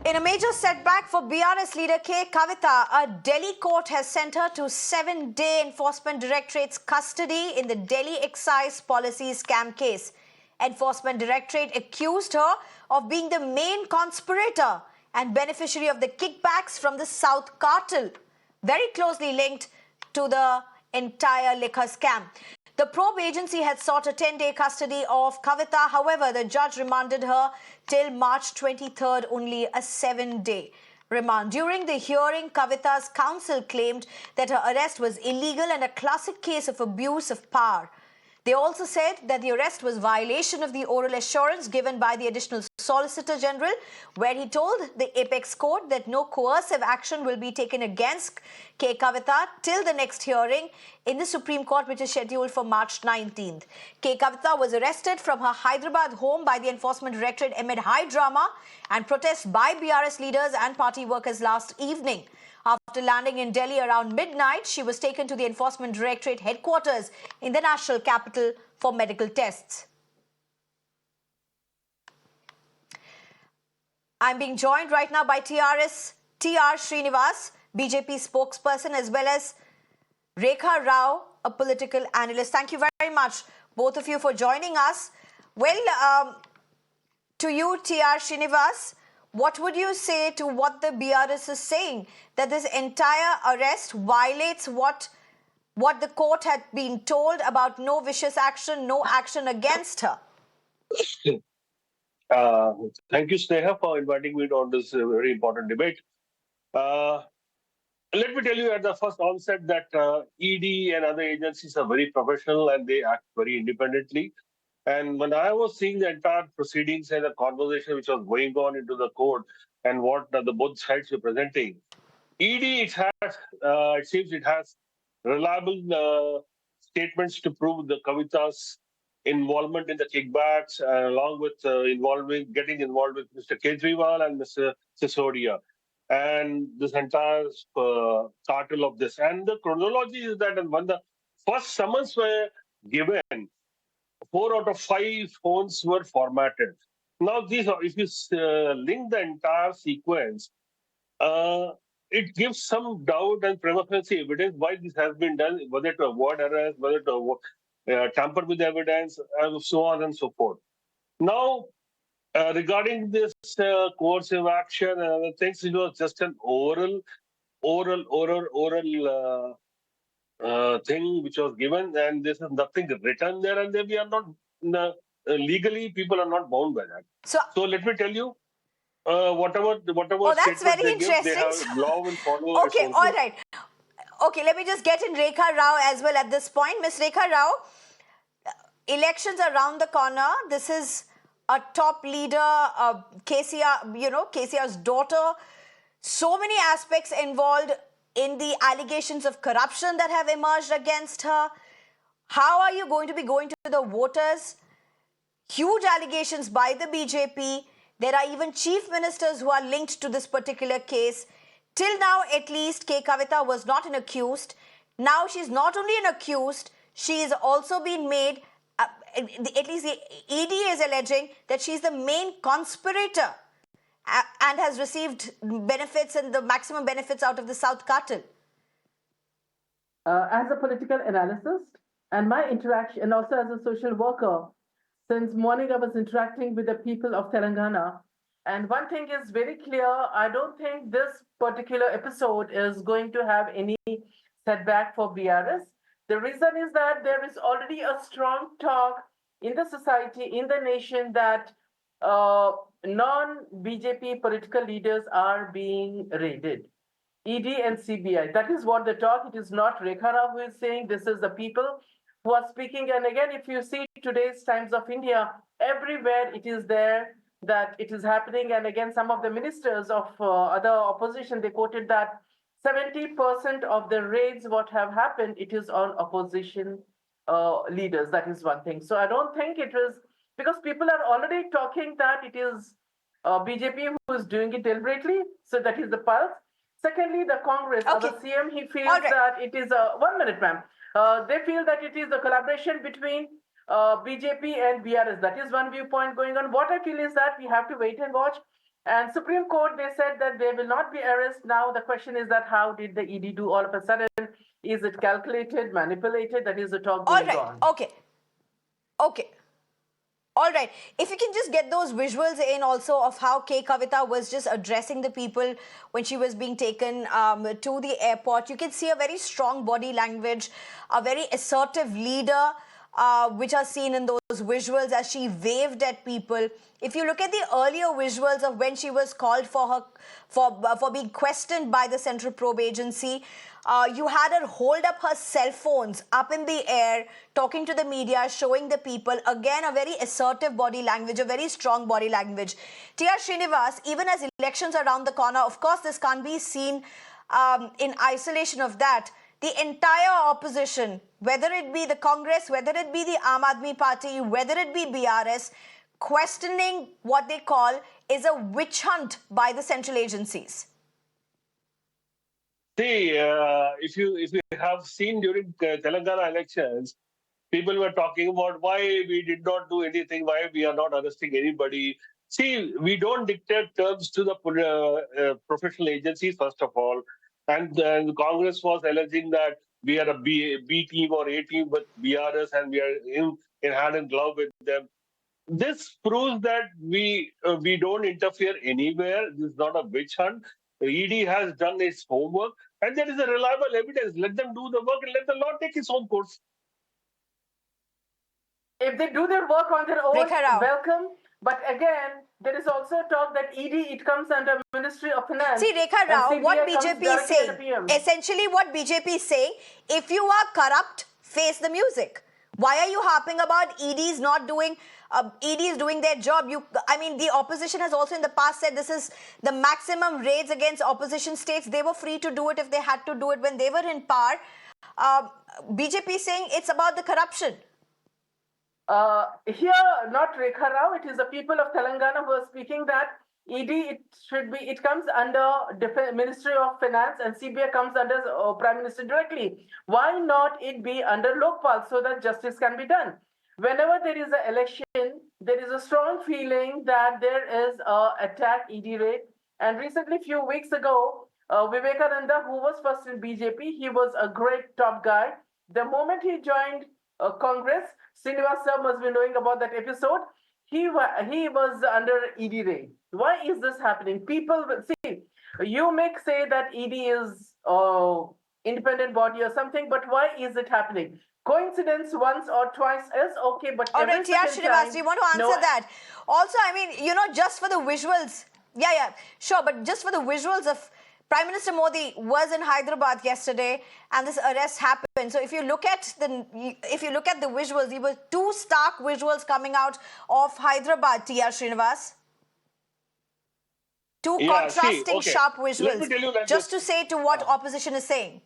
In a major setback for BRS leader K Kavitha, a Delhi court has sent her to 7-day Enforcement Directorate's custody in the Delhi excise policy scam case. Enforcement Directorate accused her of being the main conspirator and beneficiary of the kickbacks from the South cartel, very closely linked to the entire liquor scam. The probe agency had sought a 10-day custody of Kavitha. However, the judge remanded her till March 23rd, only a 7-day remand. During the hearing, Kavitha's counsel claimed that her arrest was illegal and a classic case of abuse of power. They also said that the arrest was violation of the oral assurance given by the Additional Solicitor General, where he told the Apex Court that no coercive action will be taken against K Kavitha till the next hearing in the Supreme Court, which is scheduled for March 19th. K Kavitha was arrested from her Hyderabad home by the Enforcement Directorate amid high drama and protests by BRS leaders and party workers last evening. After landing in Delhi around midnight, she was taken to the Enforcement Directorate headquarters in the national capital for medical tests. I'm being joined right now by TRS Srinivas, BJP spokesperson, as well as Rekha Rao, a political analyst. Thank you very much, both of you, for joining us. Well, to you, TR Srinivas, what would you say to what the BRS is saying, that this entire arrest violates what the court had been told about no vicious action, no action against her? Thank you, Sneha, for inviting me on this very important debate. Let me tell you at the first onset that ED and other agencies are very professional and they act very independently. And when I was seeing the entire proceedings and the conversation which was going on into the court and what the both sides were presenting, ED, it seems it has reliable statements to prove the Kavitha's involvement in the kickbacks, along with getting involved with Mr. Kejriwal and Mr. Sisodia, and this entire cartel of this. And the chronology is that when the first summons were given, 4 out of 5 phones were formatted. Now, if you link the entire sequence, it gives some doubt and prima facie evidence why this has been done, whether to avoid arrest, whether to tamper with evidence, and so on and so forth. Now, regarding this coercive action and other things, it was just an oral thing which was given, and this is nothing written there, and we are not legally, people are not bound by that. So let me tell you, whatever that's very interesting. They have law will follow. Okay, all right. Okay, let me just get in Rekha Rao as well at this point. Ms. Rekha Rao, elections are around the corner. This is a top leader, KCR's daughter. So many aspects involved in the allegations of corruption that have emerged against her. How are you going to be going to the voters? Huge allegations by the BJP. There are even chief ministers who are linked to this particular case. Till now, at least, K Kavitha was not an accused. Now she's not only an accused, she is also being made, at least the ED is alleging that she's the main conspirator and has received benefits and the maximum benefits out of the South cartel. As a political analyst and my interaction, and also as a social worker, since morning I was interacting with the people of Telangana. And one thing is very clear, I don't think this particular episode is going to have any setback for BRS. The reason is that there is already a strong talk in the society, in the nation, that non-BJP political leaders are being raided. ED and CBI, that is what the talk. It is not Rekha Rao who is saying, this is the people who are speaking. And again, if you see today's Times of India, everywhere it is there that it is happening. And again, some of the ministers of other opposition, they quoted that 70% of the raids what have happened, it is on opposition leaders. That is one thing. So I don't think it was, because people are already talking that it is BJP who is doing it deliberately. So that is the pulse. Secondly, the Congress, the CM, he feels that it is a, 1 minute, ma'am. They feel that it is a collaboration between BJP and BRS. That is one viewpoint going on. What I feel is that we have to wait and watch. And Supreme Court, they said that there will not be arrest. Now the question is that how did the ED do all of a sudden? Is it calculated, manipulated? That is the talk All going right. on. Okay. Okay. All right. If you can just get those visuals in also of how K Kavitha was just addressing the people when she was being taken to the airport, you can see a very strong body language, a very assertive leader, which are seen in those visuals as she waved at people. If you look at the earlier visuals of when she was called for being questioned by the Central Probe Agency, you had her hold up her cell phones up in the air, talking to the media, showing the people. Again, a very assertive body language, a very strong body language. TR Srinivas, even as elections are around the corner, of course, this can't be seen in isolation of that. The entire opposition, whether it be the Congress, whether it be the Aam Aadmi Party, whether it be BRS, questioning what they call is a witch hunt by the central agencies. See, if you have seen during Telangana elections, people were talking about why we did not do anything, why we are not arresting anybody. See, we don't dictate terms to the professional agencies, first of all. And Congress was alleging that we are a B team or A team with BRS and we are in hand and glove with them. This proves that we don't interfere anywhere. This is not a witch hunt. The ED has done its homework, and there is a reliable evidence. Let them do the work and let the law take its own course. If they do their work on their own, Rekha Rao. welcome. But again, there is also talk that ED, it comes under Ministry of Finance. See, Rekha Rao, what BJP is saying, essentially what BJP is saying, if you are corrupt, face the music. Why are you harping about EDs not doing, EDs doing their job? I mean, the opposition has also in the past said this is the maximum raids against opposition states. They were free to do it if they had to do it when they were in power. BJP is saying it's about the corruption. Here, not Rekha Rao, it is the people of Telangana who are speaking that ED, it comes under Ministry of Finance and CBI comes under Prime Minister directly. Why not it be under Lokpal so that justice can be done? Whenever there is an election, there is a strong feeling that there is a attack ED raid. And recently, few weeks ago, Vivekananda, who was first in BJP, he was a great top guy. The moment he joined Congress, Srinivas sir must be knowing about that episode. He was under ED raid. Why is this happening? People see, you may say that ED is independent body or something, but why is it happening? Coincidence once or twice is okay, but all right, TR Srinivas, do you want to answer that? Also, I mean, just for the visuals, yeah, sure, but just for the visuals of Prime Minister Modi was in Hyderabad yesterday, and this arrest happened. So if you look at the visuals, there were two stark visuals coming out of Hyderabad. TR Srinivas, two contrasting, sharp visuals. Just to say to what opposition is saying.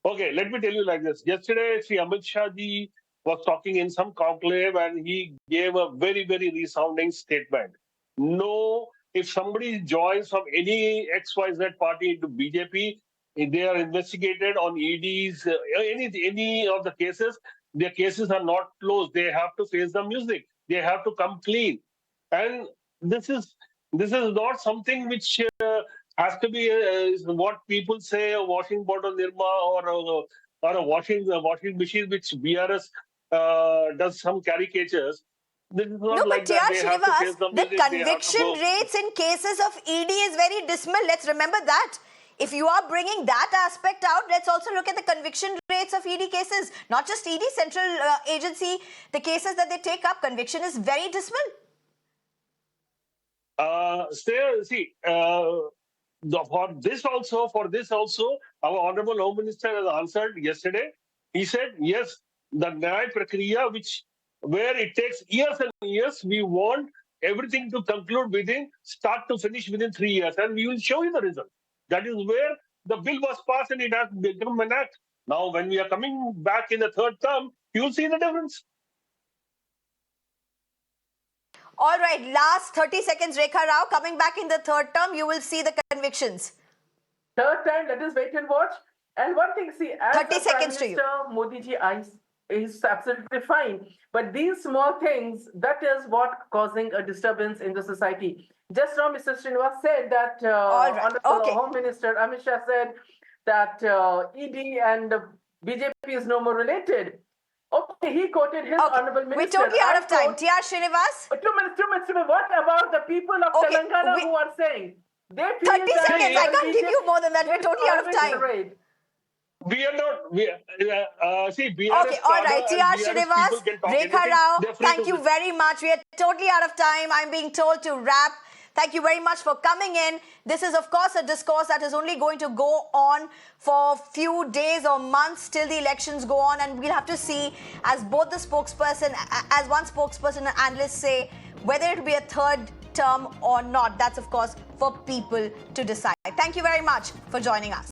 Okay, let me tell you like this. Yesterday, Sri Amit Shah ji was talking in some conclave, and he gave a very, very resounding statement. No. If somebody joins from any XYZ party into BJP, if they are investigated on EDs, any of the cases, their cases are not closed. They have to face the music. They have to come clean. And this is not something which has to be what people say a washing bottle Nirma or a washing machine which BRS does some caricatures. This is not like that. They have to face the music. The conviction rates in cases of ED is very dismal. Let's remember that. If you are bringing that aspect out, let's also look at the conviction rates of ED cases. Not just ED, central agency, the cases that they take up, conviction is very dismal. For this also, our Honorable Home Minister has answered yesterday. He said, yes, the Nyaya Prakriya, where it takes years and years, we want everything to conclude within, start to finish within 3 years. And we will show you the result. That is where the bill was passed and it has become an act. Now, when we are coming back in the third term, you will see the difference. All right, last 30 seconds, Rekha Rao. Coming back in the third term, you will see the convictions. Third time, let us wait and watch. And one thing, see, as 30 seconds Prime Minister Modi ji is absolutely fine. But these small things, that is what causing a disturbance in the society. Just now, Mr. Srinivas said that All right. Honorable Okay. Home Minister Amit Shah said that ED and BJP is no more related. Okay, he quoted his Honorable Okay. Minister. We're totally out I of time. quote- TR Srinivas? 2 minutes. What about the people of Okay, Telangana who are saying they feel 30 that seconds. I can't give you more than that. We're totally out of time. We are not. See, BRS Okay, all right. cadre TR and BRS people Srinivas, can talk Rekha anything. Rao, They're free thank to you very much. We are totally out of time. I'm being told to wrap. Thank you very much for coming in. This is, of course, a discourse that is only going to go on for a few days or months till the elections go on, and we'll have to see, as both the spokesperson, as one spokesperson and analysts say, whether it will be a third term or not. That's, of course, for people to decide. Thank you very much for joining us.